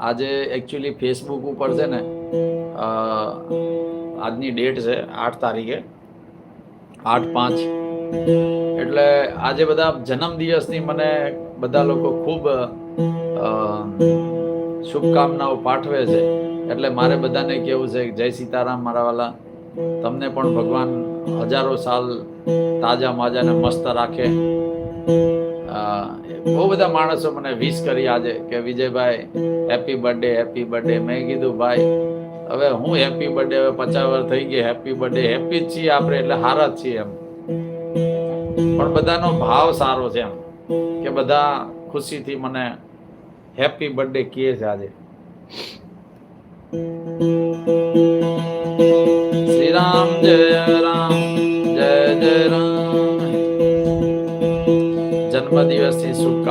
આજે actually Facebook ઉપર છે ને આજની ડેટ છે 8 તારીખે 8/5, એટલે આજે બધા જન્મદિવસની મને બધા લોકો ખૂબ શુભકામનાઓ પાઠવે છે. એટલે મારે બધાને કેવું છે કે જય સીતારામ મારા વાલા. તમને પણ ભગવાન હજારો સાલ તાજા માજા ને મસ્ત રાખે. બહુ બધા માણસો મને વિશ કરી આજે કે Vijaybhai happy birthday, happy birthday. મેં કીધું ભાઈ હવે હું હેપી બર્થડે, હવે 50 વર્ષ થઈ ગઈ, હેપી બર્થડે. હેપી જ છીએ આપણે, એટલે હારા જ છીએ એમ. પણ બધાનો ભાવ સારો છે એમ કે બધા ખુશીથી મને હેપી બર્થડે કહે છે આજે. શ્રી રામ જય રામ, જય જય રામ. જન્મદિવસની શુભકામના.